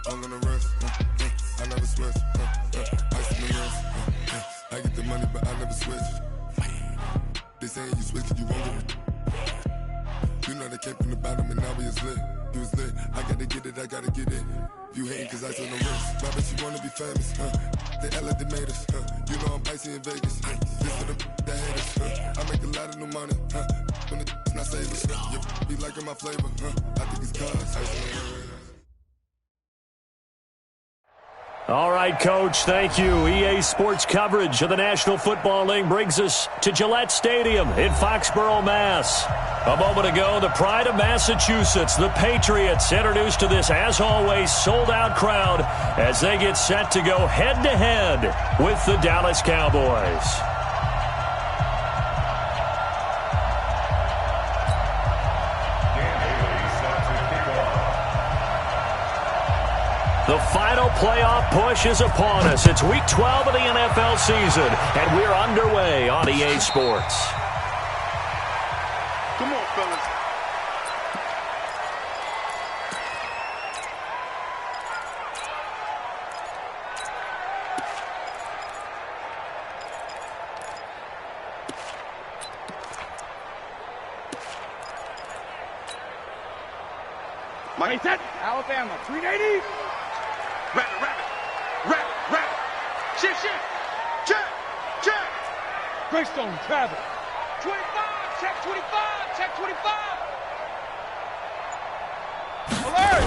I'm gonna rest. I never sweat. Ice in the rest. I get the money, but I never switch. They saying you switch, you won't get it. You know they came from the bottom and now we is lit. You was lit. I gotta get it, I gotta get it. You hating cause ice on the wrist. Why bet you wanna be famous? They act like they made us. You know I'm icy in Vegas. This for the that hate us. I make a lot of new money. When it's not savers. You be liking my flavor. I think it's cause ice on the wrist. All right, Coach, thank you. EA Sports coverage of the National Football League brings us to Gillette Stadium in Foxborough, Mass. A moment ago, the pride of Massachusetts, the Patriots, introduced to this, as always, sold-out crowd as they get set to go head-to-head with the Dallas Cowboys. The final playoff push is upon us. It's Week 12 of the NFL season, and we're underway on EA Sports. Come on, fellas. Money set. Alabama, 380. Rabbit, rabbit, rabbit, rabbit. Shift, shift. Check, check. Greystone, travel. 25, check 25, check 25. Alert!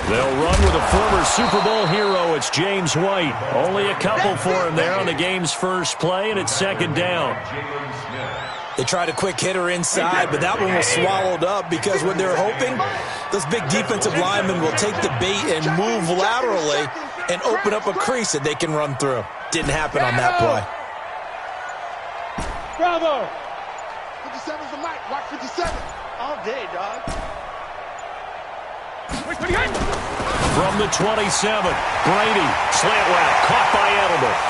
They'll run with a former Super Bowl hero. It's James White. Only a couple for him there on the game's first play, and it's second down. They tried a quick hitter inside, but that one was swallowed up because what they're hoping, those big defensive linemen will take the bait and move laterally and open up a crease that they can run through. Didn't happen on that play. Bravo! 57's the mic. Watch 57. All day, dog. From the 27, Brady, slant route, caught by Edelman.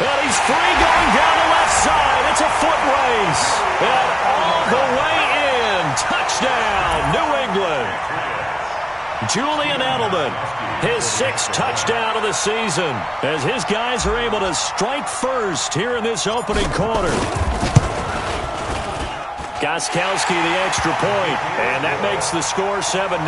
And he's free going down the left side. It's a foot race. And all the way in. Touchdown, New England. Julian Edelman, his 6th touchdown of the season, as his guys are able to strike first here in this opening quarter. Gostkowski the extra point, and that makes the score 7-0.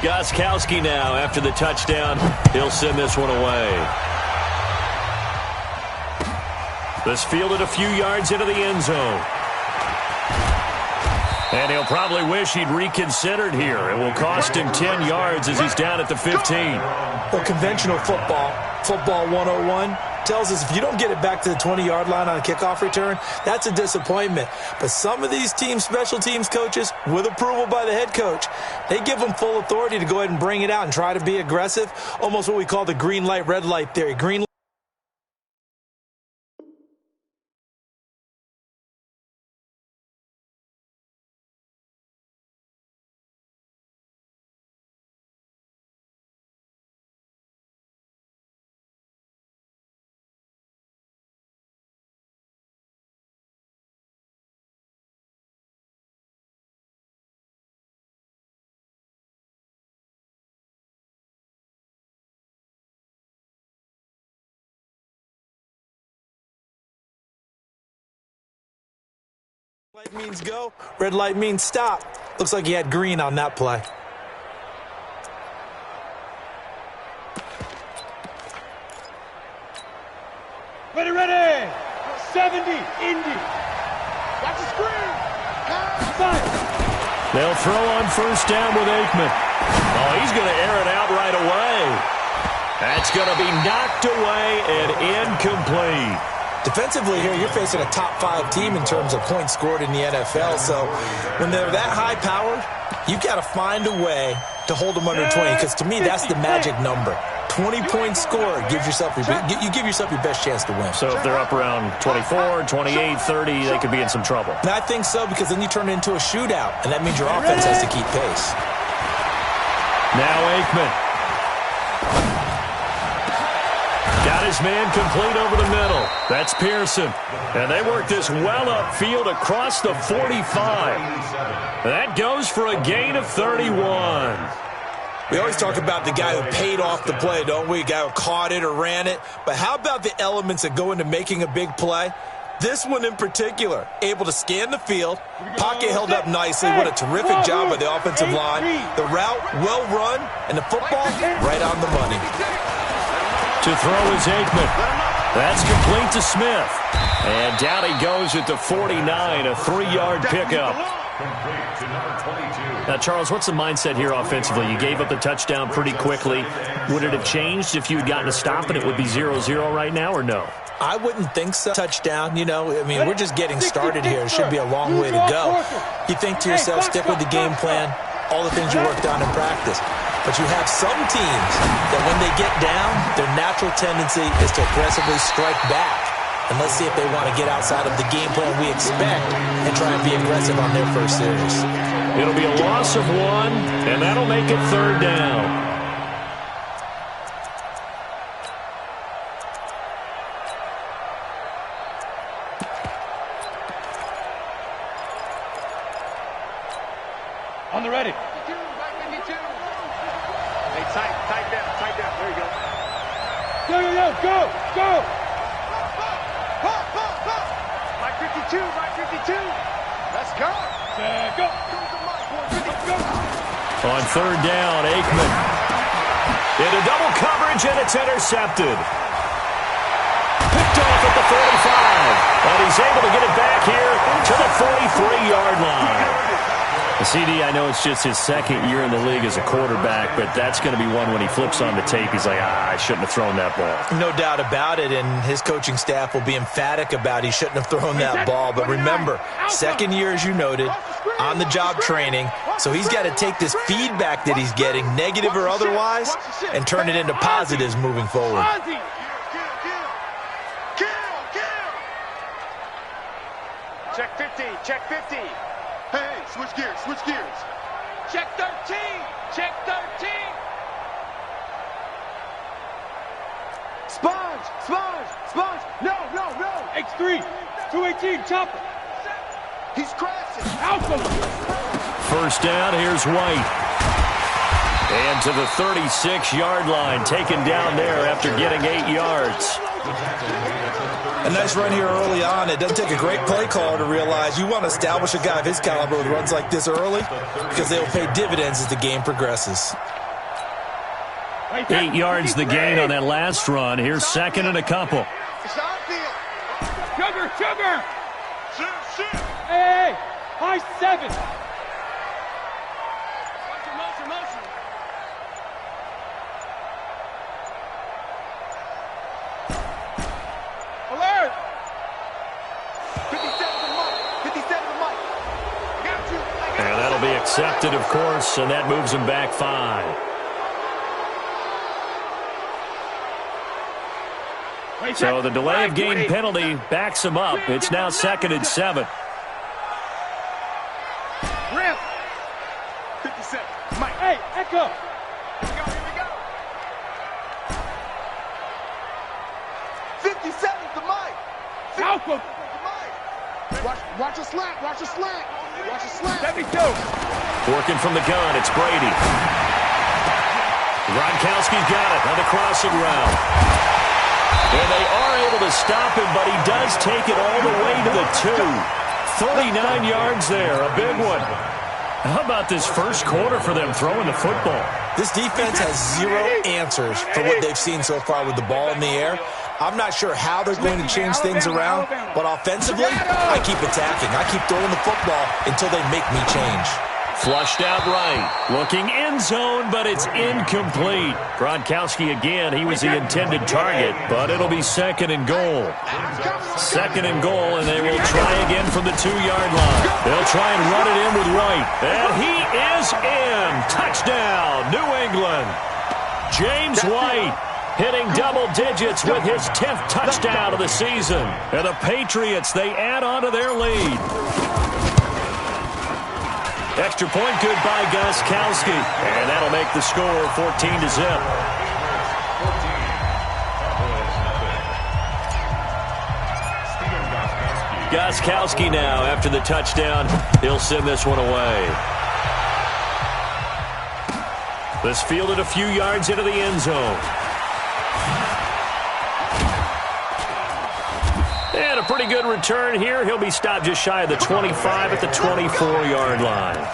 Gostkowski now, after the touchdown, he'll send this one away. This fielded a few yards into the end zone. And he'll probably wish he'd reconsidered here. It will cost him 10 yards as he's down at the 15. Well, conventional football 101, tells us if you don't get it back to the 20-yard line on a kickoff return, that's a disappointment. But some of these teams, special teams coaches, with approval by the head coach, they give them full authority to go ahead and bring it out and try to be aggressive, almost what we call the green light, red light theory. Green light. Light means go, red light means stop. Looks like he had green on that play. Ready, ready! 70, Indy. Watch the screen. Fire. They'll throw on first down with Aikman. Oh, he's going to air it out right away. That's going to be knocked away and incomplete. Defensively here, you're facing a top 5 team in terms of points scored in the NFL. So when they're that high-powered, you got to find a way to hold them under 20, because to me, that's the magic number. 20-point score gives yourself you give yourself your best chance to win. So if they're up around 24, 28, 30, they could be in some trouble. And I think so, because then you turn it into a shootout, and that means your offense has to keep pace. Now Aikman. Got his man complete over the middle. That's Pearson. And they work this well upfield across the 45. That goes for a gain of 31. We always talk about the guy who paid off the play, don't we? A guy who caught it or ran it. But how about the elements that go into making a big play? This one in particular, able to scan the field, pocket held up nicely. What a terrific job by the offensive line. The route, well run, and the football right on the money. To throw is Aikman. That's complete to Smith. And down he goes at the 49, a 3-yard pickup. Now, Charles, what's the mindset here offensively? You gave up the touchdown pretty quickly. Would it have changed if you had gotten a stop and it would be 0-0 right now, or no? I wouldn't think so. Touchdown, you know, I mean, we're just getting started here. It should be a long way to go. You think to yourself, stick with the game plan, all the things you worked on in practice. But you have some teams that when they get down, their natural tendency is to aggressively strike back. And let's see if they want to get outside of the game plan we expect and try and be aggressive on their first series. It'll be a loss of 1, and that'll make it 3rd down. On the ready. Tight down. There you go. Go. Mike 52. Let's go. Go. On 3rd down, Aikman. Into double coverage, and it's intercepted. Picked off at the 45. And he's able to get it back here to the 43-yard line. CD, I know it's just his 2nd year in the league as a quarterback, but that's going to be one when he flips on the tape. He's like, I shouldn't have thrown that ball. No doubt about it, and his coaching staff will be emphatic about he shouldn't have thrown that ball. But remember, 2nd year, as you noted, on-the-job training, so he's got to take this feedback that he's getting, negative or otherwise, and turn it into positives moving forward. Check 50. Hey, switch gears. Check 13. Sponge. No. X3. 218. Chopper. He's crashing. Alpha. 1st down, here's White. And to the 36-yard line, taken down there after getting 8 yards. A nice run here early on. It doesn't take a great play caller to realize you want to establish a guy of his caliber with runs like this early because they will pay dividends as the game progresses. 8 yards the gain on that last run. Here's 2nd and a couple. Sugar. Hey, high 7. Motion. Alert! 57 to Mike. Got you. And that'll be accepted, of course, and that moves him back 5. So the delay of game penalty backs him up. It's now 2nd and 7. Rip. 57. Mike. Hey, Echo. Here we go. 57 to Mike. Alpha. Watch a slant. 72. Working from the gun, it's Brady. Gronkowski's got it on the crossing route. And they are able to stop him, but he does take it all the way to the 2. 39 yards there, a big one. How about this first quarter for them throwing the football? This defense has 0 answers for what they've seen so far with the ball in the air. I'm not sure how they're going to change things around, but offensively, I keep attacking. I keep throwing the football until they make me change. Flushed out right. Looking end zone, but it's incomplete. Gronkowski again, he was the intended target, but it'll be 2nd and goal. 2nd and goal, and they will try again from the 2-yard line. They'll try and run it in with White. And he is in. Touchdown, New England. James White. hitting double digits with his 10th touchdown of the season. And the Patriots, they add on to their lead. Extra point good by Gostkowski. And that'll make the score 14-0. Gostkowski now after the touchdown. He'll send this one away. This fielded a few yards into the end zone. And a pretty good return here. He'll be stopped just shy of the 25 at the 24-yard line.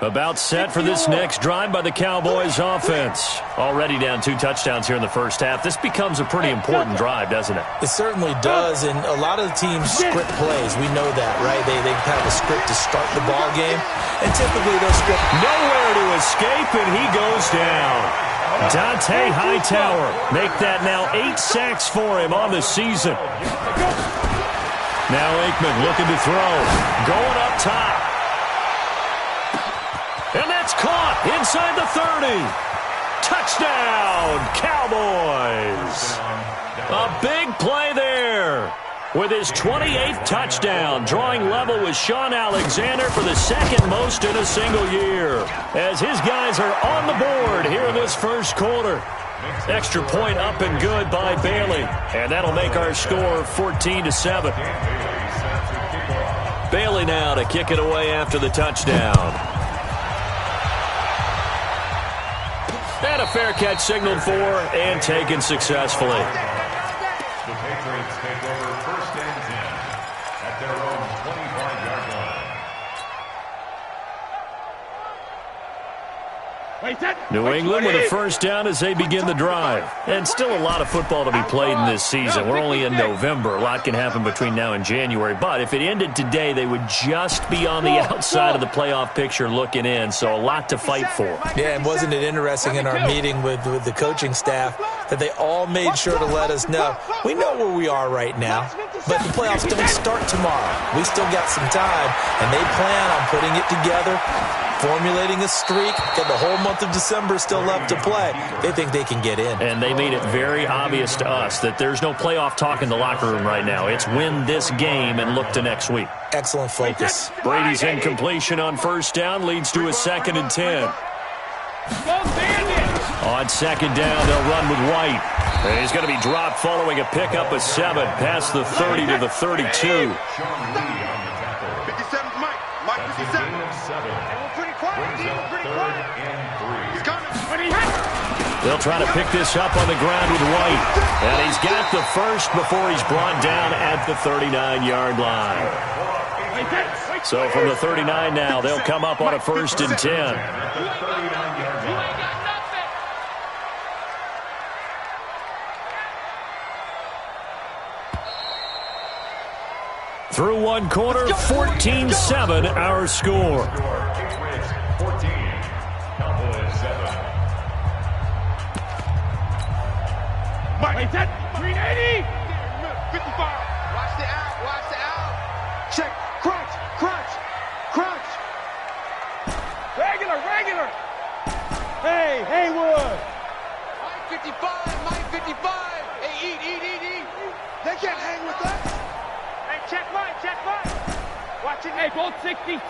About set for this next drive by the Cowboys offense. Already down 2 touchdowns here in the first half. This becomes a pretty important drive, doesn't it? It certainly does, and a lot of the teams script plays. We know that, right? They have a script to start the ball game, and typically they'll script. Nowhere to escape, and he goes down. Dante Hightower make that now 8 sacks for him on the season. Now Aikman looking to throw. Going up top. And that's caught inside the 30. Touchdown, Cowboys. A big play there. With his 28th touchdown, drawing level with Sean Alexander for the second most in a single year. As his guys are on the board here in this first quarter. Extra point up and good by Bailey. And that'll make our score 14-7. Bailey now to kick it away after the touchdown. And a fair catch signaled for and taken successfully. The Patriots take over first and 10 at their own 25-yard line. New England with a first down as they begin the drive. And still a lot of football to be played in this season. We're only in November. A lot can happen between now and January. But if it ended today, they would just be on the outside of the playoff picture looking in. So a lot to fight for. Yeah, and wasn't it interesting in our meeting with the coaching staff that they all made sure to let us know, we know where we are right now, but the playoffs don't start tomorrow. We still got some time, and they plan on putting it together, formulating a streak, got the whole month of December still left to play. They think they can get in. And they made it very obvious to us that there's no playoff talk in the locker room right now. It's win this game and look to next week. Excellent focus. Brady's incompletion on first down leads to a 2nd and 10. On second down, they'll run with White. And he's going to be dropped following a pickup of 7 past the 30 to the 32. 57's Mike. Mike 57. Pretty quiet. Pretty quiet. He's coming. They'll try to pick this up on the ground with White. And he's got the first before he's brought down at the 39-yard line. So from the 39 now, they'll come up on a 1st and 10. Through one quarter, 14-7 our score. 14, Cowboys 7. Mike, that 380. 55. Watch the out. Watch the out. Check. Crunch. Crunch. Crunch. Regular. Hey, Haywood. Mike 55. Mike 55. Hey, eat. They can't hang with us. Hey, check Mike. Watch it. Hey, Bolt 66.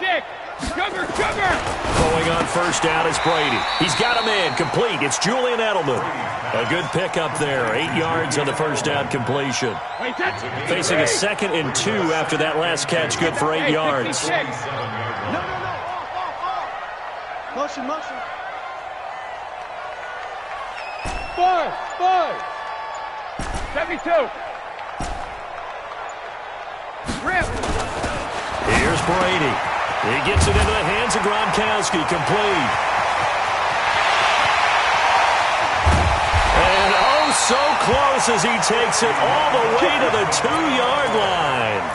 Sugar. Going on first down is Brady. He's got him in. Complete. It's Julian Edelman. A good pickup there. 8 yards on the first down completion. Facing a 2nd and 2 after that last catch. Good for 8 yards. No. Motion. 5. 72. Rip. Here's Brady. He gets it into the hands of Gronkowski. Complete. And oh, so close as he takes it all the way to the 2-yard line.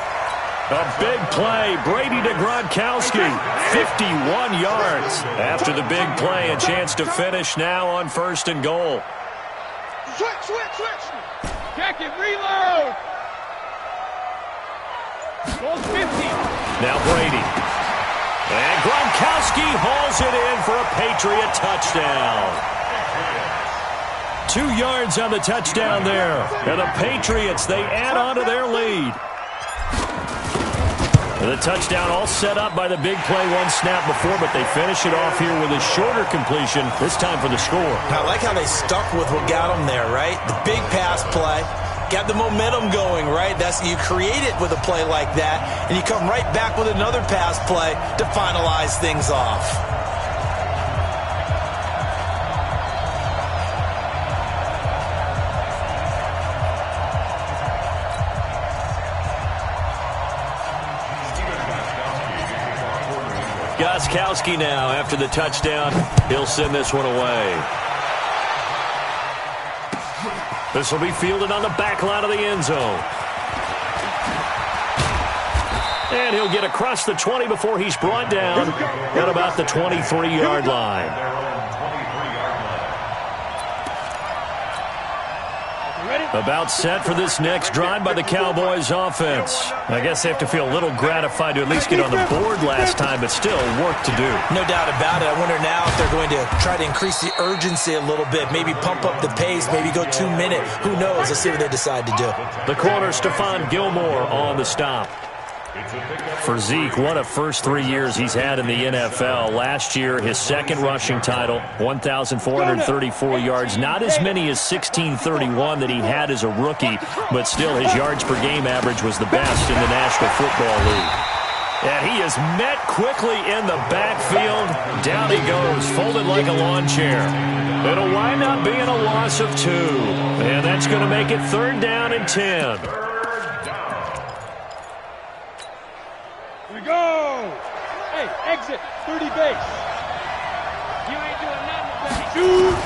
A big play. Brady to Gronkowski. 51 yards. After the big play, a chance to finish now on 1st and goal. Switch. Check it. Reload. Goal 50. Now Brady. And Gronkowski hauls it in for a Patriot touchdown. 2 yards on the touchdown there. And the Patriots, they add on to their lead. The touchdown all set up by the big play 1 snap before, but they finish it off here with a shorter completion, this time for the score. I like how they stuck with what got them there, right? The big pass play. Got the momentum going, right? You create it with a play like that, and you come right back with another pass play to finalize things off. Gostkowski now, after the touchdown, he'll send this one away. This will be fielded on the back line of the end zone. And he'll get across the 20 before he's brought down at about the 23-yard line. About set for this next drive by the Cowboys offense. I guess they have to feel a little gratified to at least get on the board last time, but still work to do. No doubt about it. I wonder now if they're going to try to increase the urgency a little bit, maybe pump up the pace, maybe go 2 minute. Who knows? Let's see what they decide to do. The corner, Stephon Gilmore on the stop. For Zeke, what a first 3 years he's had in the NFL. Last year, his 2nd rushing title, 1,434 yards. Not as many as 1,631 that he had as a rookie, but still his yards per game average was the best in the National Football League. And he is met quickly in the backfield. Down he goes, folded like a lawn chair. It'll wind up being a loss of 2. And that's going to make it 3rd down and 10. Go! Hey, exit, 30 base. You ain't doing nothing, shoot!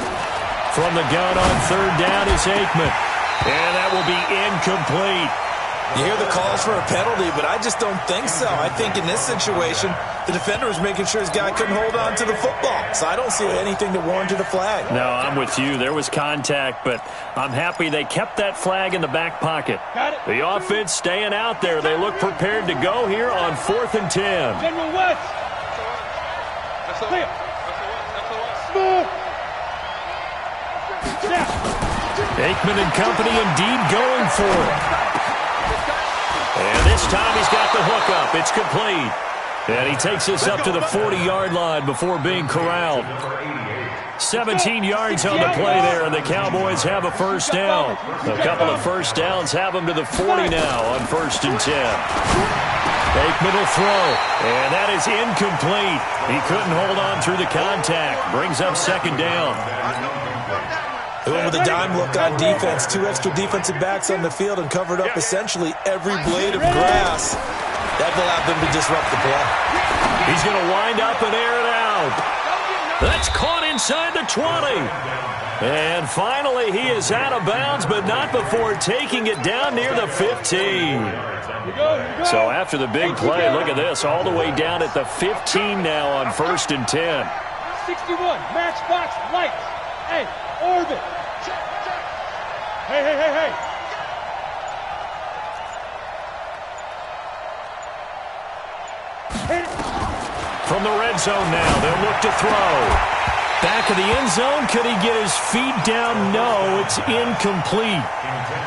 From the gun on 3rd down is Aikman. And that will be incomplete. You hear the calls for a penalty, but I just don't think so. I think in this situation, the defender was making sure his guy couldn't hold on to the football. So I don't see anything to warrant a flag. No, I'm with you. There was contact, but I'm happy they kept that flag in the back pocket. The offense staying out there. They look prepared to go here on 4th and 10. General West. Clear. Smooth. Aikman and company indeed going for it. And this time he's got the hook up. It's complete. And he takes this up to the 40-yard line before being corralled. 17 yards on the play there, and the Cowboys have a first down. A couple of first downs have them to the 40 now on 1st and 10. Aikman will throw, and that is incomplete. He couldn't hold on through the contact. Brings up 2nd down. They went with a dime look on defense. 2 extra defensive backs on the field and covered up essentially every blade of grass. That allowed them to disrupt the play. He's going to wind up and air it out. That's caught inside the 20. And finally, he is out of bounds, but not before taking it down near the 15. So after the big play, look at this, all the way down at the 15 now on 1st and 10. 61, matchbox, lights. Hey, orbit. Hey. From the red zone now, they'll look to throw. Back of the end zone, could he get his feet down? No, it's incomplete.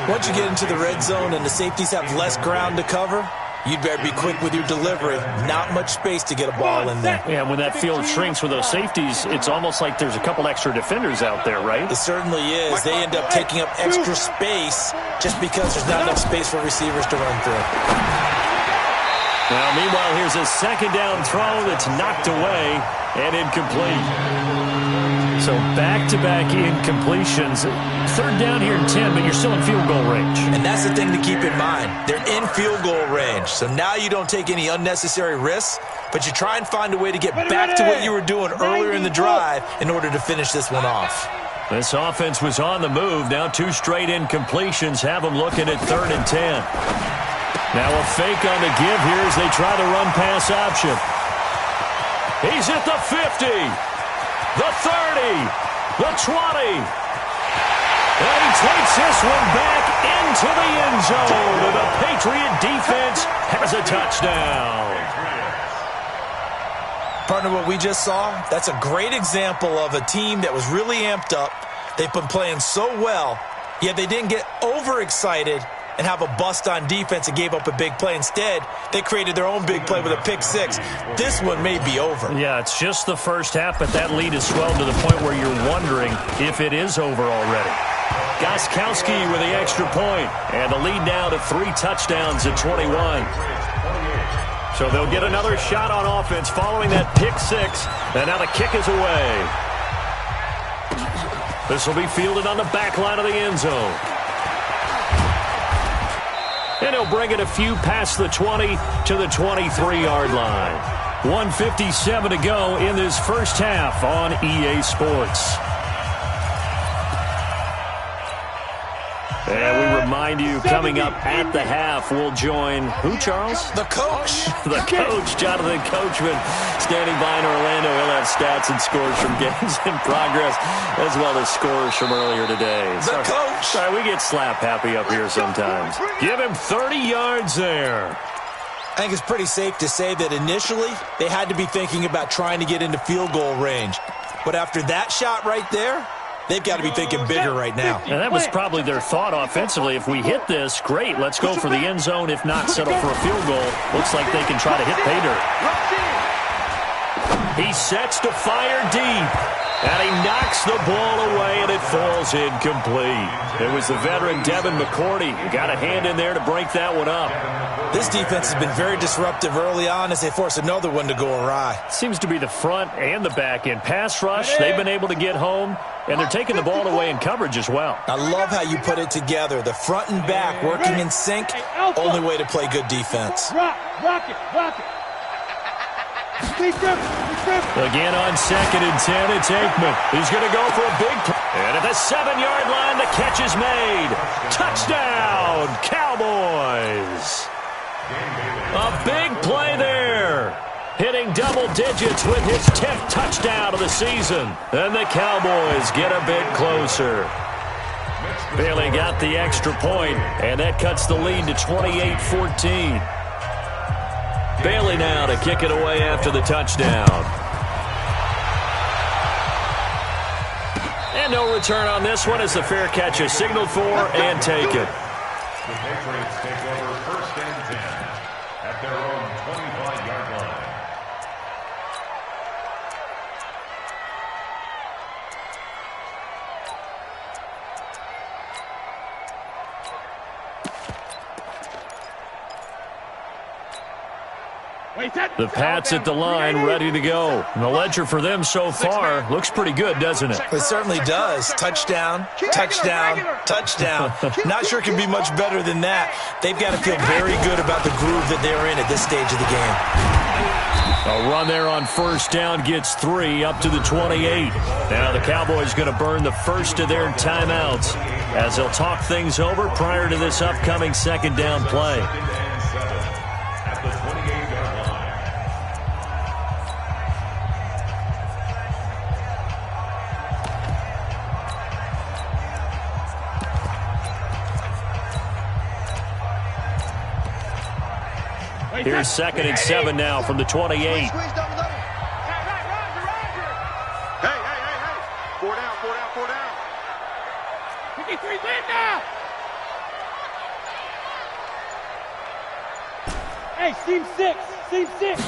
Once you get into the red zone and the safeties have less ground to cover, you'd better be quick with your delivery. Not much space to get a ball in there. Yeah, when that field shrinks with those safeties, it's almost like there's a couple extra defenders out there, right? It certainly is. They end up taking up extra space just because there's not enough space for receivers to run through. Now, meanwhile, here's a second down throw that's knocked away and incomplete. So back-to-back incompletions. Third down here in 10, but you're still in field goal range. And that's the thing to keep in mind. They're in field goal range. So now you don't take any unnecessary risks, but you try and find a way to get back to what you were doing earlier in the drive in order to finish this one off. This offense was on the move. Now 2 straight incompletions have them looking at 3rd and 10. Now a fake on the give here as they try the run-pass option. He's at the 50. The 30, the 20, and he takes this one back into the end zone, and the Patriot defense has a touchdown. Partner, what we just saw, that's a great example of a team that was really amped up. They've been playing so well, yet they didn't get overexcited and have a bust on defense and gave up a big play. Instead, they created their own big play with a pick 6. This one may be over. Yeah, it's just the first half, but that lead has swelled to the point where you're wondering if it is over already. Gostkowski with the extra point, and the lead now to 3 touchdowns at 21. So they'll get another shot on offense following that pick 6, and now the kick is away. This will be fielded on the back line of the end zone. And he'll bring it a few past the 20 to the 23-yard line. 1:57 to go in this first half on EA Sports. And we remind you, coming up at the half, we'll join who, Charles? The coach. The coach, Jonathan Coachman, standing by in Orlando. He'll have stats and scores from games in progress, as well as scores from earlier today. The coach. Sorry, we get slap happy up here sometimes. Give him 30 yards there. I think it's pretty safe to say that initially they had to be thinking about trying to get into field goal range. But after that shot right there, they've got to be thinking bigger right now. And that was probably their thought offensively. If we hit this, great. Let's go for the end zone. If not, settle for a field goal. Looks like they can try to hit pay dirt. He sets to fire deep. And he knocks the ball away, and it falls incomplete. It was the veteran Devin McCourty who got a hand in there to break that one up. This defense has been very disruptive early on as they force another one to go awry. Seems to be the front and the back end. Pass rush, they've been able to get home, and they're taking the ball away in coverage as well. I love how you put it together. The front and back working in sync, only way to play good defense. Rock it. Again on 2nd and 10, it's Aikman. He's going to go for a big play. And at the 7-yard line, the catch is made. Touchdown, Cowboys. A big play there. Hitting double digits with his 10th touchdown of the season. And the Cowboys get a bit closer. Bailey got the extra point, and that cuts the lead to 28-14. Bailey now to kick it away after the touchdown. And no return on this one as the fair catch is signaled for and taken. The Patriots take over 1st and 10 at their own 25-yard line. The Pats at the line, ready to go. And the ledger for them so far looks pretty good, doesn't it? It certainly does. Touchdown, touchdown, touchdown. Not sure it can be much better than that. They've got to feel very good about the groove that they're in at this stage of the game. A run there on 1st down gets 3 up to the 28. Now the Cowboys going to burn the first of their timeouts as they'll talk things over prior to this upcoming 2nd down play. Here's 2nd and 7 now from the 28. Hey. 4 down. 53 win now. Hey, seam 6. Seam 6.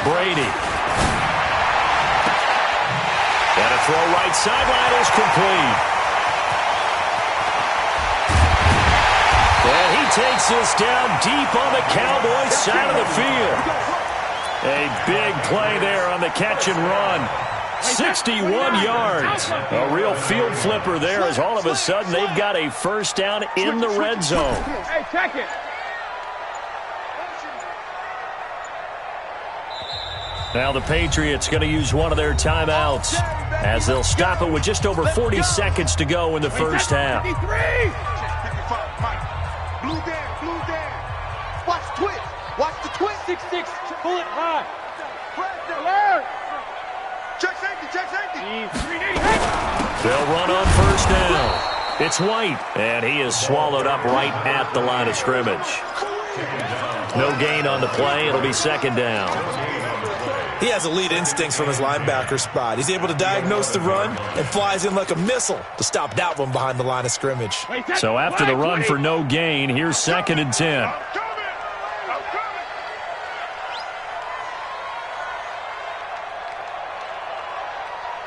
Brady. And a throw right sideline is complete. And he takes this down deep on the Cowboys side of the field. A big play there on the catch and run. 61 yards. A real field flipper there as all of a sudden they've got a first down in the red zone. Hey, check it. Now the Patriots going to use one of their timeouts as they'll stop it with just over 40 seconds to go in the first half. Blue down. Watch twitch. Watch the twitch. 6-6. Pull it high. Alert. Check safety. They'll run on first down. It's White, and he is swallowed up right at the line of scrimmage. No gain on the play. It'll be second down. He has elite instincts from his linebacker spot. He's able to diagnose the run and flies in like a missile to stop that one behind the line of scrimmage. So after the run for no gain, here's 2nd and 10.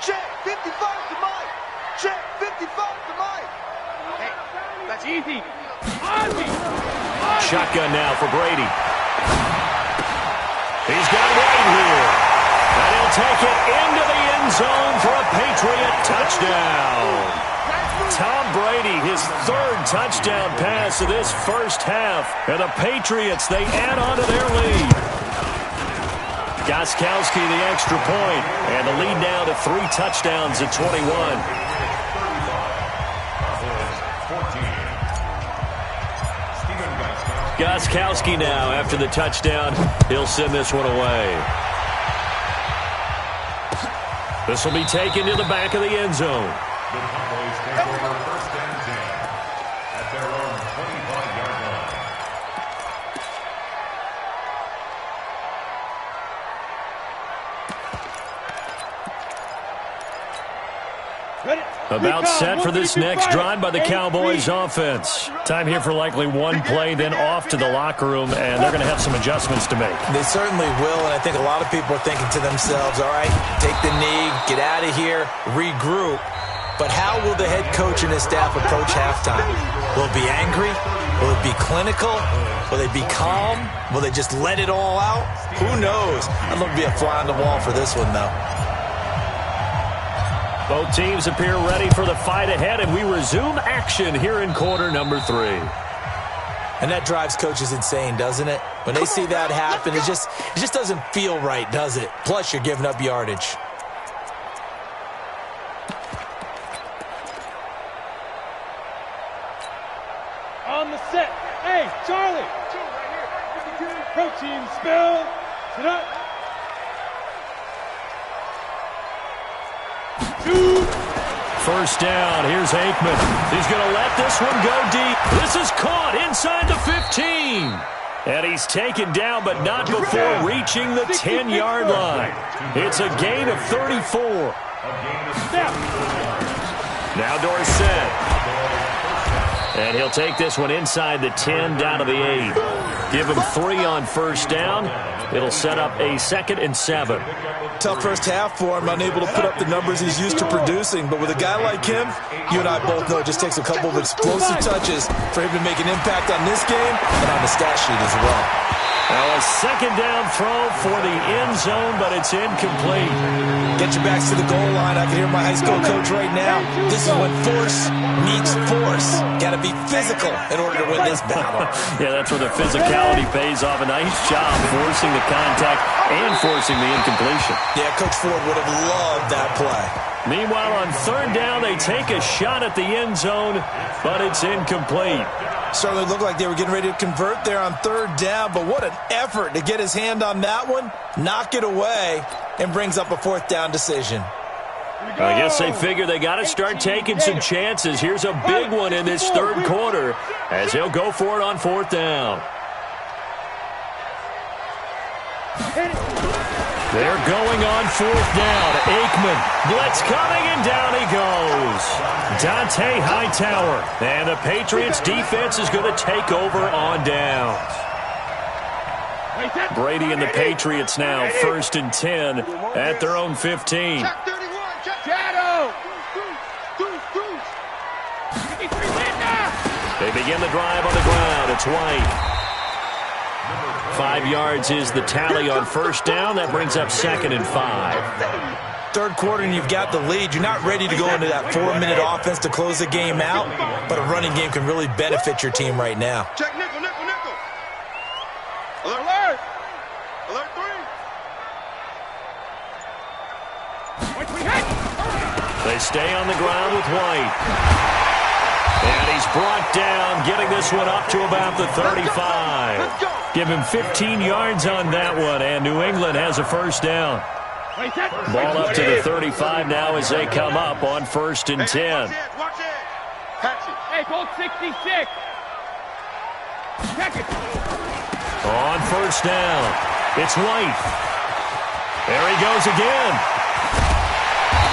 Check 55 to Mike. Check 55 to Mike. Hey, that's Easy. Ozzy. Shotgun now for Brady. He's got White here. And he'll take it into the end zone for a Patriot touchdown. Tom Brady, his 3rd touchdown pass of this first half. And the Patriots, they add on to their lead. Gostkowski the extra point. And the lead now to 3 touchdowns at 21. Gostkowski now after the touchdown. He'll send this one away. This will be taken to the back of the end zone. The Cowboys take over first and 10 at their own 25-yard line. About set for this next drive by the Cowboys offense. Time here for likely one play, then off to the locker room, and they're going to have some adjustments to make. They certainly will, and I think a lot of people are thinking to themselves, all right, take the knee, get out of here, regroup. But how will the head coach and his staff approach halftime? Will it be angry? Will it be clinical? Will they be calm? Will they just let it all out? Who knows? I'd love to be a fly on the wall for this one, though. Both teams appear ready for the fight ahead, and we resume action here in quarter number 3. And that drives coaches insane, doesn't it? When they see that happen, it just doesn't feel right, does it? Plus, you're giving up yardage. On the set. Hey, Charlie. Protein spill. Sit up. First down. Here's Aikman. He's going to let this one go deep. This is caught inside the 15. And he's taken down, but not before reaching the 10-yard line. It's a gain of 34. Now Dorsett. And he'll take this one inside the 10 down to the 8. Give him 3 on first down. It'll set up a 2nd and 7. Tough first half for him, unable to put up the numbers he's used to producing. But with a guy like him, you and I both know it just takes a couple of explosive touches for him to make an impact on this game and on the stat sheet as well. Now a 2nd down throw for the end zone, but it's incomplete. Get your backs to the goal line. I can hear my high school coach right now. This is when force meets force. Got to be physical in order to win this battle. Yeah, that's where the physicality pays off. A nice job forcing the contact and forcing the incompletion. Yeah, Coach Ford would have loved that play. Meanwhile, on 3rd down, they take a shot at the end zone, but it's incomplete. Certainly looked like they were getting ready to convert there on 3rd down, but what an effort to get his hand on that one, knock it away, and brings up a 4th down decision. I guess they figure they got to start taking some chances. Here's a big one in this 3rd quarter as he'll go for it on 4th down. They're going on 4th down. Aikman, blitz coming, and down he goes. Dante Hightower. And the Patriots defense is going to take over on downs. Brady and the Patriots now, 1st and 10 at their own 15. Check 31. Check. Shadow. They begin the drive on the ground. It's White. 5 yards is the tally on 1st down. That brings up 2nd and 5. Third quarter and you've got the lead. You're not ready to go into that 4-minute offense to close the game out, but a running game can really benefit your team right now. Check nickel. Alert. Alert 3. They stay on the ground with White. And he's brought down, getting this one up to about the 35. Give him 15 yards on that one, and New England has a 1st down. Ball up to the 35 now as they come up on 1st and 10. Watch it. Catch it. Hey, Bolt 66. Check it. On 1st down, it's White. There he goes again.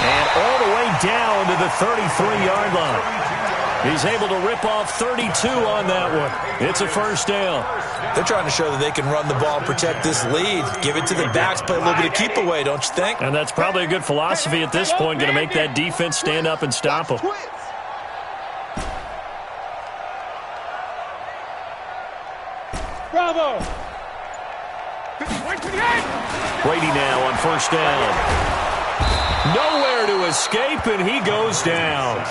And all the way down to the 33-yard line. He's able to rip off 32 on that one. It's a 1st down. They're trying to show that they can run the ball, protect this lead, give it to the backs, play a little bit of keep away, don't you think? And that's probably a good philosophy at this point, going to make that defense stand up and stop them. Bravo. Brady now on 1st down. Nowhere to escape, and he goes down.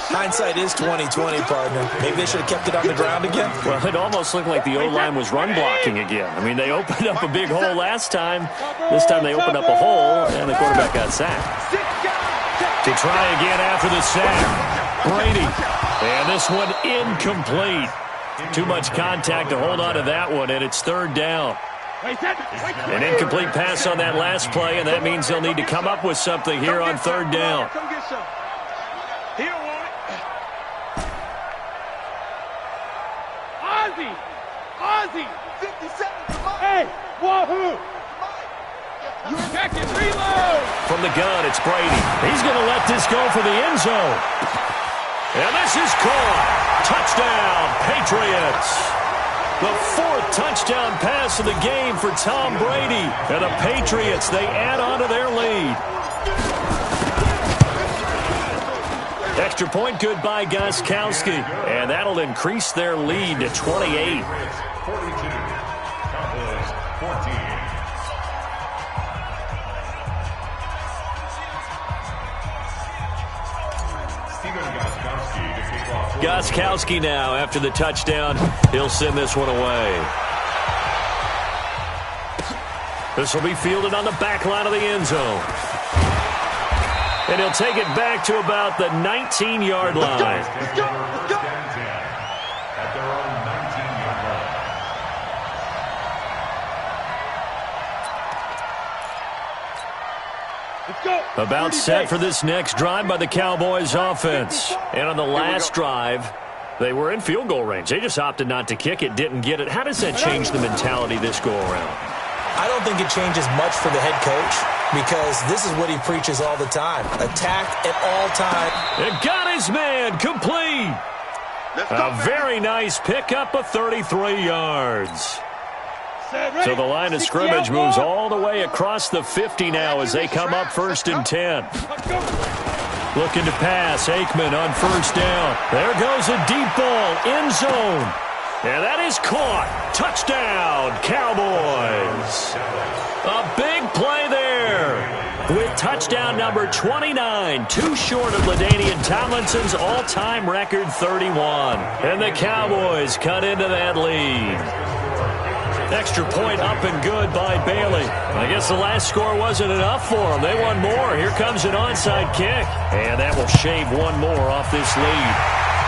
Hindsight is 20/20, partner. Maybe they should have kept it on the ground again. Well, it almost looked like the O-line was run blocking again. I mean, they opened up a big hole last time. This time they opened up a hole, and the quarterback got sacked. To try again after the sack, Brady. And this one incomplete. Too much contact to hold on to that one, and it's 3rd down. An incomplete pass on that last play, and that means they'll need to come up with something here on 3rd down. Come get some. He don't want it. Ozzy. 57. Hey, wahoo. Check it, reload. From the gun, it's Brady. He's going to let this go for the end zone. And this is caught. Touchdown, Patriots. The 4th touchdown pass of the game for Tom Brady. And the Patriots, they add on to their lead. Extra point good by Gostkowski. And that'll increase their lead to 28. 42, Cowboys 14. Gostkowski now after the touchdown. He'll send this one away. This will be fielded on the back line of the end zone. And he'll take it back to about the 19-yard line. Let's go. At their own 19-yard line. Let's go. About set for this next drive by the Cowboys offense. And on the last drive, they were in field goal range. They just opted not to kick it, didn't get it. How does that change the mentality this go-around? I don't think it changes much for the head coach because this is what he preaches all the time. Attack at all times. It got his man complete. A very nice pickup of 33 yards. So the line of scrimmage moves all the way across the 50 now as they come up 1st and 10. Looking to pass, Aikman on 1st down. There goes a deep ball, end zone. And that is caught. Touchdown, Cowboys. A big play there with touchdown number 29, too short of LaDainian Tomlinson's all-time record 31. And the Cowboys cut into that lead. Extra point up and good by Bailey. I guess the last score wasn't enough for them. They won more. Here comes an onside kick. And that will shave one more off this lead.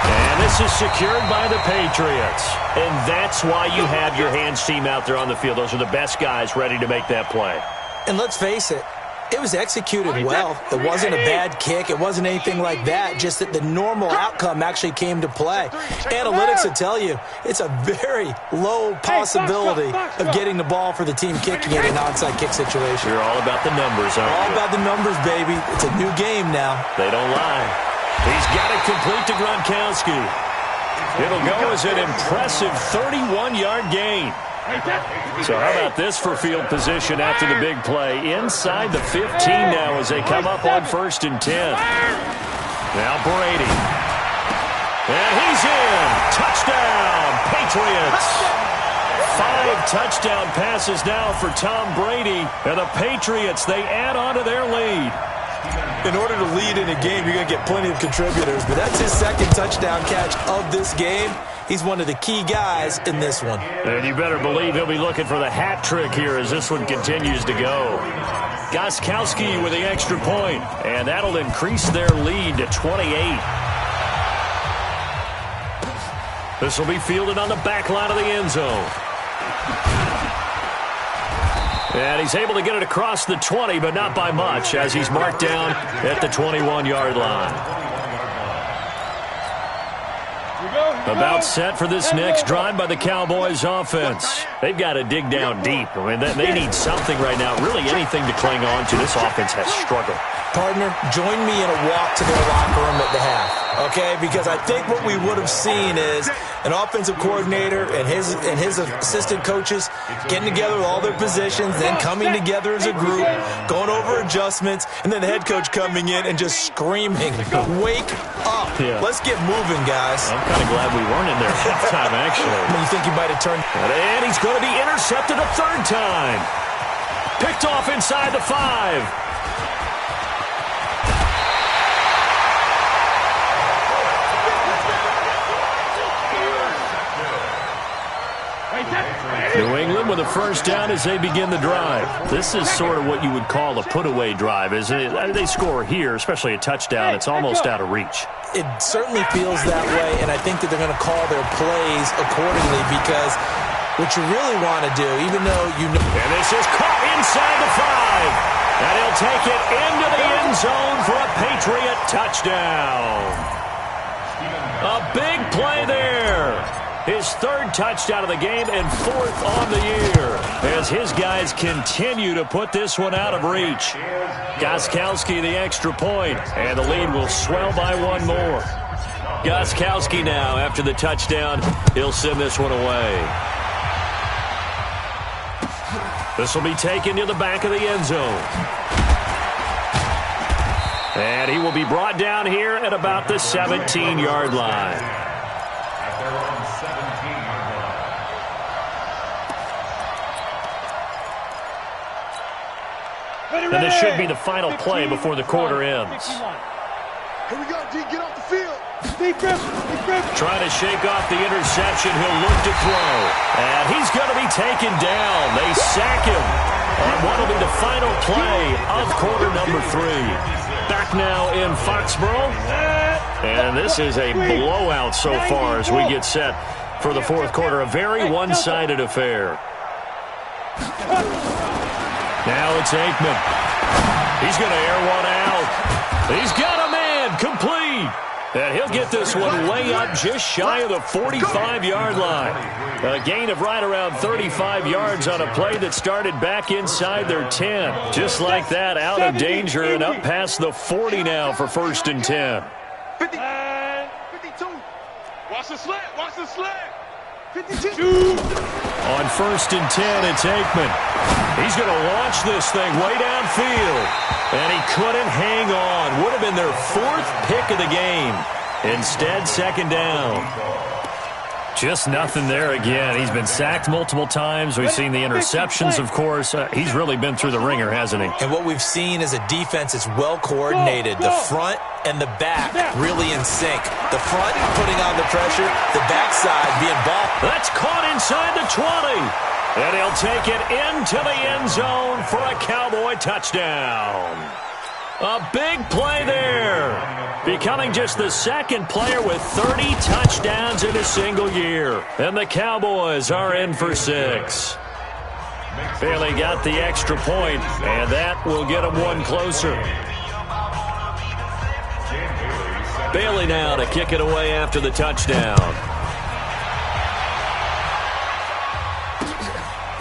And this is secured by the Patriots. And that's why you have your hands team out there on the field. Those are the best guys ready to make that play. And let's face it, it was executed well. It wasn't a bad kick. It wasn't anything like that. Just that the normal outcome actually came to play. Analytics will tell you it's a very low possibility of getting the ball for the team kicking it in an onside kick situation. You're all about the numbers, aren't you? All about the numbers, baby. It's a new game now. They don't lie. He's got it complete to Gronkowski. It'll go as an impressive 31-yard gain. So how about this for field position after the big play? Inside the 15 now as they come up on 1st and 10. Now Brady. And he's in. Touchdown, Patriots. 5 touchdown passes now for Tom Brady. And the Patriots, they add on to their lead. In order to lead in a game, you're going to get plenty of contributors, but that's his 2nd touchdown catch of this game. He's one of the key guys in this one. And you better believe he'll be looking for the hat trick here as this one continues to go. Gostkowski with the extra point, and that'll increase their lead to 28. This will be fielded on the back line of the end zone. And he's able to get it across the 20, but not by much, as he's marked down at the 21-yard line. About set for this next drive by the Cowboys offense. They've got to dig down deep. I mean, they need something right now, really anything to cling on to. This offense has struggled. Partner, join me in a walk to their locker room at the half, okay? Because I think what we would have seen is an offensive coordinator and his assistant coaches getting together with all their positions, then coming together as a group, going over adjustments, and then the head coach coming in and just screaming, "Wake up. Yeah. Let's get moving, guys." I'm kind of glad we weren't in there halftime, actually. You think he might have turned... And he's going to be intercepted a 3rd time. Picked off inside the 5. New England with a 1st down as they begin the drive. This is sort of what you would call a put-away drive, isn't it? They score here, especially a touchdown. It's almost out of reach. It certainly feels that way, and I think that they're going to call their plays accordingly because what you really want to do, even though you know... And this is caught inside the 5. And he'll take it into the end zone for a Patriot touchdown. A big play there. His 3rd touchdown of the game and 4th on the year as his guys continue to put this one out of reach. Gostkowski the extra point, and the lead will swell by 1 more. Gostkowski now after the touchdown. He'll send this one away. This will be taken to the back of the end zone. And he will be brought down here at about the 17-yard line. And this should be the final play before the quarter ends. Here we go, D. Get off the field. Trying to shake off the interception. He'll look to throw. And he's going to be taken down. They sack him on what will be the final play of quarter number 3. Back now in Foxborough. And this is a blowout so far as we get set for the 4th quarter. A very one-sided affair. Now it's Aikman. He's going to air one out. He's got a man complete. And he'll get this one way up just shy of the 45-yard line. A gain of right around 35 yards on a play that started back inside their 10. Just like that, out of danger and up past the 40 now for 1st and 10. 52. Watch the slant. Watch the slant. 52. On 1st and 10, it's Aikman. He's going to launch this thing way downfield. And he couldn't hang on. Would have been their 4th pick of the game. Instead, 2nd down. Just nothing there again. He's been sacked multiple times. We've seen the interceptions, of course. He's really been through the ringer, hasn't he? And what we've seen is a defense that's well-coordinated. The front and the back really in sync. The front putting on the pressure, the backside being ball. That's caught inside the 20. And he'll take it into the end zone for a Cowboy touchdown. A big play there. Becoming just the 2nd player with 30 touchdowns in a single year. And the Cowboys are in for 6. Bailey got the extra point, and that will get them one closer. Bailey now to kick it away after the touchdown.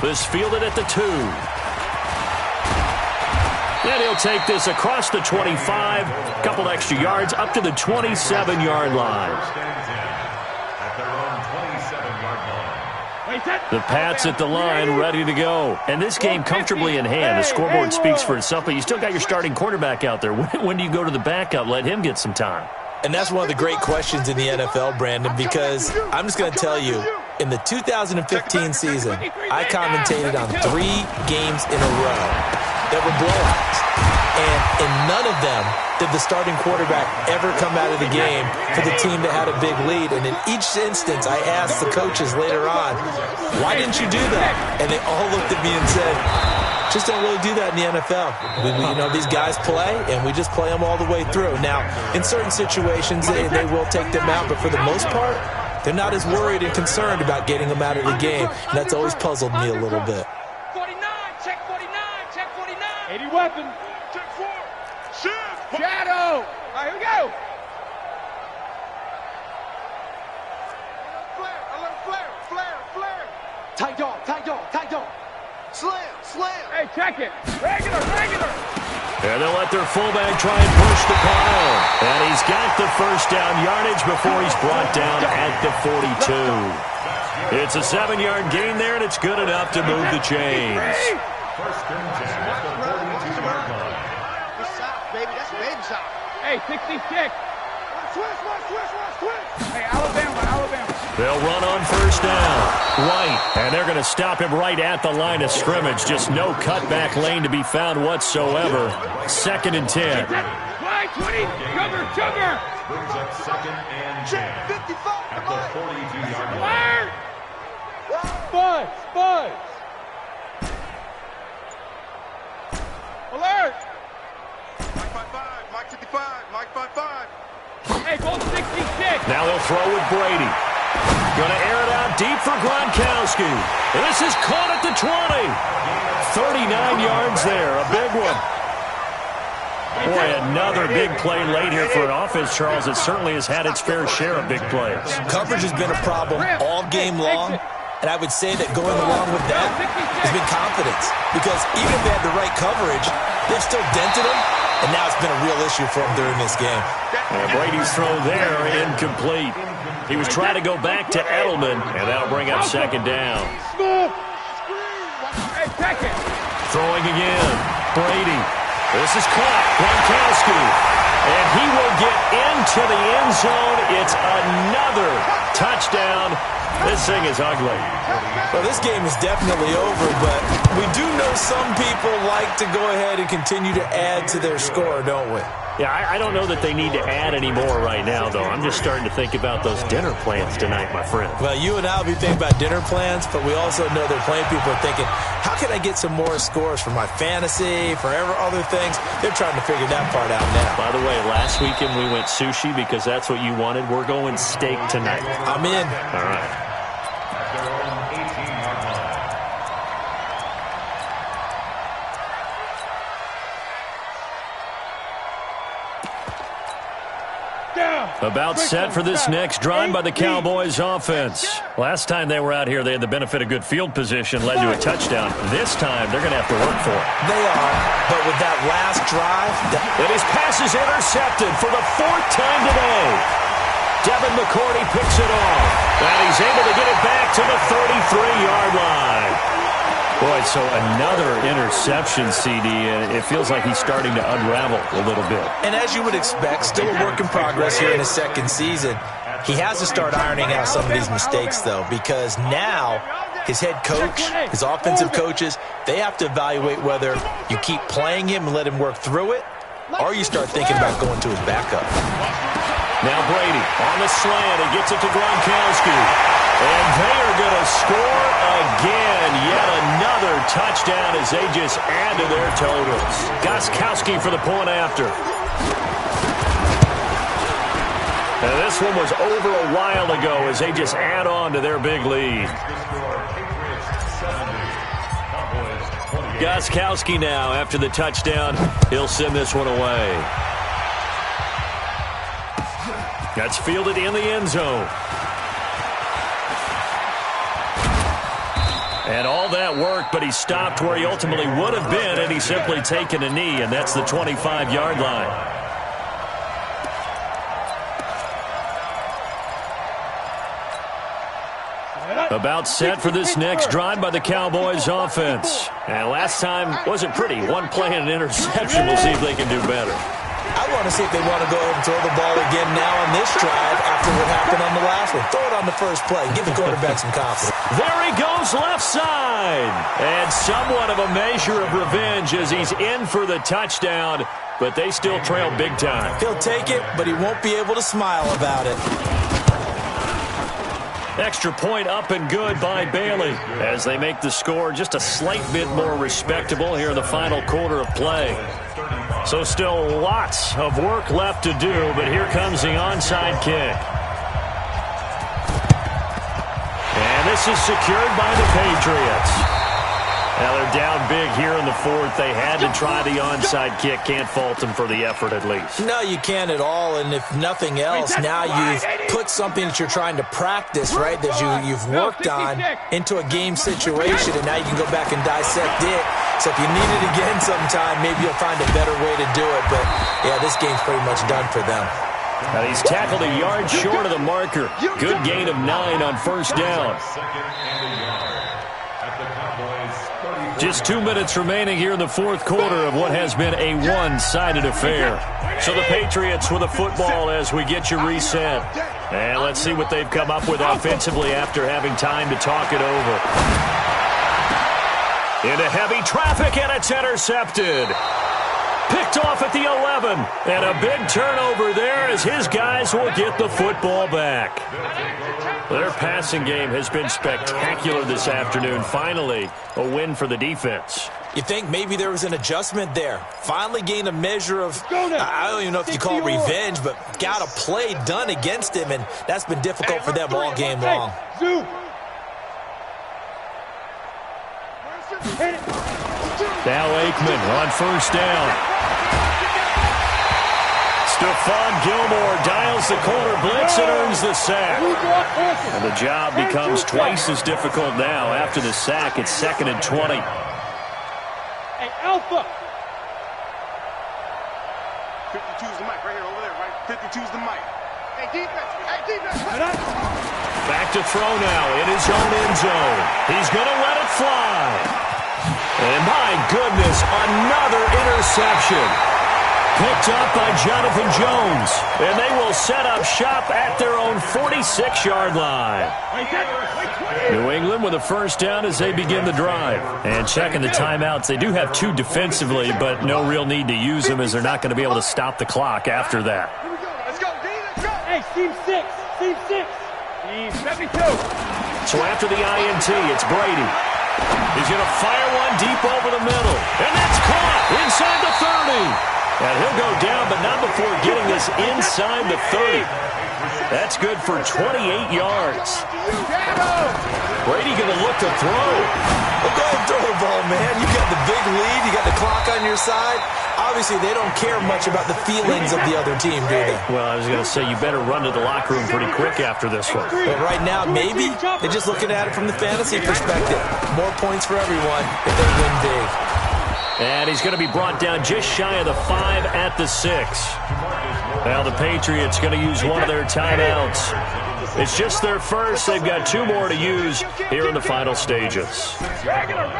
This fielded at the 2. And he'll take this across the 25, a couple extra yards, up to the 27-yard line. The Pats at the line, ready to go. And this game comfortably in hand. The scoreboard speaks for itself, but you still got your starting quarterback out there. When do you go to the backup, let him get some time? And that's one of the great questions in the NFL, Brandon, because I'm just going to tell you, in the 2015 season, I commentated on 3 games in a row that were blowouts. And in none of them did the starting quarterback ever come out of the game for the team that had a big lead. And in each instance, I asked the coaches later on, why didn't you do that? And they all looked at me and said, just don't really do that in the NFL. These guys play, and we just play them all the way through. Now, in certain situations, they will take them out, but for the most part, they're not as worried and concerned about getting them out of the game. And that's always puzzled me a little bit. 49, check 49, check 49. 80 weapon. Check 4. Shift. Shadow. All right, here we go. Flare. Tight dog. Slam. Hey, check it. Regular. And they'll let their fullback try and push the pile. And he's got the first down yardage before he's brought down at the 42. It's a 7-yard gain there, and it's good enough to move the chains. First and 10 at the 42-yard line. That's south, baby. That's baby south. Hey, 66. Switch. Hey, Alabama. They'll run on first down. Right. And they're going to stop him right at the line of scrimmage. Just no cutback lane to be found whatsoever. 2nd and 10. Right, 20. Cover. Brings up 2nd and 10 at the 42-yard line. Buzz. Alert. Mike 55. Hey, goal 66. Now they'll throw with Brady. Going to air it out deep for Gronkowski. This is caught at the 20. 39 yards there, a big one. Boy, another big play late here for an offense, Charles. It certainly has had its fair share of big plays. Coverage has been a problem all game long, and I would say that going along with that has been confidence. Because even if they had the right coverage, they've still dented them, and now it's been a real issue for them during this game. And Brady's throw there, incomplete. He was trying to go back to Edelman, and that'll bring up 2nd down. Hey, check it. Throwing again. Brady. This is caught. Gronkowski. And he will get into the end zone. It's another touchdown. This thing is ugly. Well, this game is definitely over, but we do know some people like to go ahead and continue to add to their score, don't we? Yeah, I don't know that they need to add any more right now, though. I'm just starting to think about those dinner plans tonight, my friend. Well, you and I will be thinking about dinner plans, but we also know that plenty of people are thinking, how can I get some more scores for my fantasy, for other things? They're trying to figure that part out now. By the way, last weekend we went sushi because that's what you wanted. We're going steak tonight. I'm in. All right. About set for this next drive by the Cowboys offense. Last time they were out here, they had the benefit of good field position, led to a touchdown. This time, they're going to have to work for it. They are, but with that last drive... And his pass is intercepted for the 4th time today. Devin McCourty picks it off. And he's able to get it back to the 33-yard line. Boy, so another interception, CD, and it feels like he's starting to unravel a little bit. And as you would expect, still a work in progress here in his 2nd season. He has to start ironing out some of these mistakes, though, because now his head coach, his offensive coaches, they have to evaluate whether you keep playing him and let him work through it, or you start thinking about going to his backup. Now Brady on the slant. He gets it to Gronkowski. And they are going to score again. Yet another touchdown as they just add to their totals. Gronkowski for the point after. And this one was over a while ago as they just add on to their big lead. Gronkowski now after the touchdown. He'll send this one away. That's fielded in the end zone. And all that worked, but he stopped where he ultimately would have been, and he's simply taken a knee, and that's the 25-yard line. About set for this next drive by the Cowboys offense. And last time wasn't pretty. One play and an interception. We'll see if they can do better. I want to see if they want to go ahead and throw the ball again now on this drive after what happened on the last one. Throw it on the first play. Give the quarterback some confidence. There he goes left side. And somewhat of a measure of revenge as he's in for the touchdown. But they still trail big time. He'll take it, but he won't be able to smile about it. Extra point up and good by Bailey as they make the score just a slight bit more respectable here in the final quarter of play. So still lots of work left to do, but here comes the onside kick. And this is secured by the Patriots. Now they're down big here in the fourth. They had to try the onside kick. Can't fault them for the effort at least. No, you can't at all. And if nothing else, now you've put something that you're trying to practice, right, that you've worked on into a game situation, and now you can go back and dissect it. So if you need it again sometime, maybe you'll find a better way to do it. But, yeah, this game's pretty much done for them. Now he's tackled a yard short of the marker. Good gain of 9 on first down. Just 2 minutes remaining here in the fourth quarter of what has been a one-sided affair. So the Patriots with the football as we get you reset. And let's see what they've come up with offensively after having time to talk it over. Into heavy traffic, and it's intercepted. Picked off at the 11. And a big turnover there as his guys will get the football back. Their passing game has been spectacular this afternoon. Finally, a win for the defense. You think maybe there was an adjustment there. Finally gained a measure of, I don't even know if you call it revenge, but got a play done against him, and that's been difficult for them all game long. Now Aikman on first down. Stephon Gilmore dials the corner blitz and earns the sack. And the job becomes twice as difficult now. After the sack, it's 2nd and 20. Hey, Alpha. 52's the mic right here over there, right? 52's the mic. Hey, defense. Hey, defense. Back to throw now in his own end zone. He's going to let it fly. And my goodness, another interception. Picked up by Jonathan Jones. And they will set up shop at their own 46-yard line. New England with a first down as they begin the drive. And checking the timeouts. They do have 2 defensively, but no real need to use them as they're not going to be able to stop the clock after that. Let's go, D. Let's go. Hey, Team 6. Team 6. Team 72. So after the INT, it's Brady. He's going to fire one deep over the middle. And that's caught inside the 30. And he'll go down, but not before getting this inside the 30. That's good for 28 yards. Brady going to look to throw. Well, go ahead and throw the ball, man. You got the big lead. You got the clock on your side. Obviously, they don't care much about the feelings of the other team, do they? Well, I was going to say, you better run to the locker room pretty quick after this one. But right now, maybe they're just looking at it from the fantasy perspective. More points for everyone if they win big. And he's going to be brought down just shy of the 5 at the 6. Now the Patriots going to use one of their timeouts. It's just their first. They've got 2 more to use here in the final stages. Regular.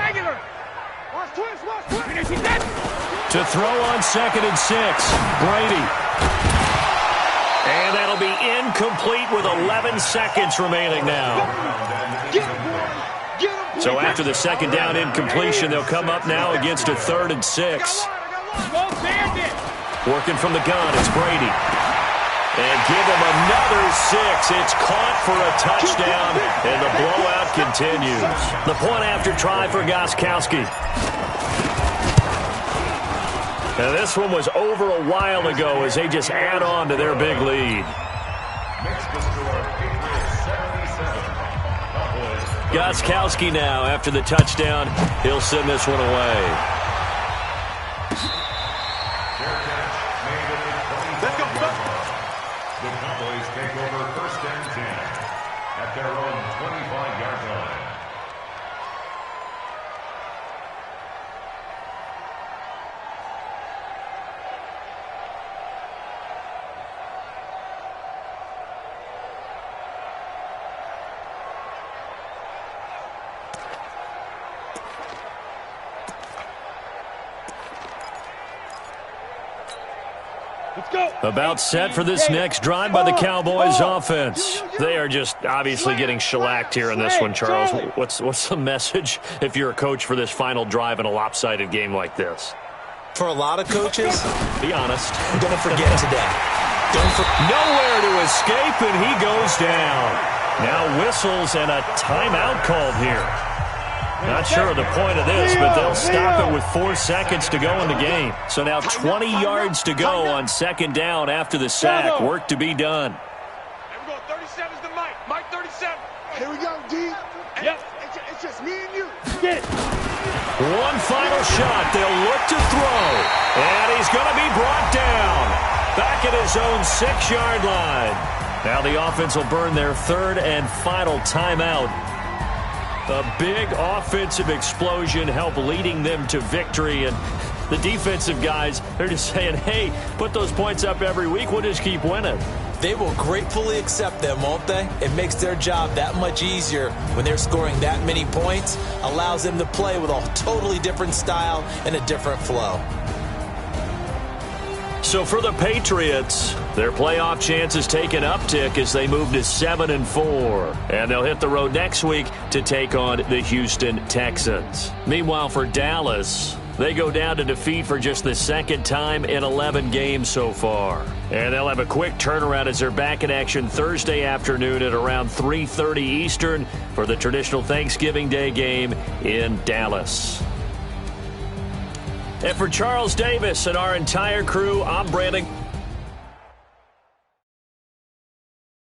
To throw on 2nd and 6, Brady. And that'll be incomplete with 11 seconds remaining now. So after the 2nd down incompletion, they'll come up now against a 3rd and 6. Working from the gun, it's Brady. And give him another 6. It's caught for a touchdown, and the blowout continues. The point after try for Gostkowski. Now this one was over a while ago as they just add on to their big lead. Gostkowski now after the touchdown. He'll send this one away. Let's go. The Cowboys take over 1st and 10 at their own 25-yard line. Let's go. About set for this next drive by the Cowboys offense. They are just obviously getting shellacked here in this one, Charles. What's the message if you're a coach for this final drive in a lopsided game like this? For a lot of coaches, be honest, don't forget today. Nowhere to escape, and he goes down. Now whistles and a timeout called here. Not sure of the point of this, but they'll stop it with 4 seconds to go in the game. So now 20 yards to go on second down after the sack. Work to be done. Here we go. 37's the Mike. Mike 37. Here we go, D. Yep. It's just me and you. Get. One final shot. They'll look to throw. And he's going to be brought down. Back at his own 6-yard line. Now the offense will burn their third and final timeout. A big offensive explosion helped leading them to victory. And the defensive guys, they're just saying, hey, put those points up every week. We'll just keep winning. They will gratefully accept them, won't they? It makes their job that much easier when they're scoring that many points. Allows them to play with a totally different style and a different flow. So for the Patriots, their playoff chances take an uptick as they move to 7-4. And they'll hit the road next week to take on the Houston Texans. Meanwhile, for Dallas, they go down to defeat for just the second time in 11 games so far. And they'll have a quick turnaround as they're back in action Thursday afternoon at around 3:30 Eastern for the traditional Thanksgiving Day game in Dallas. And for Charles Davis and our entire crew, I'm Brandon.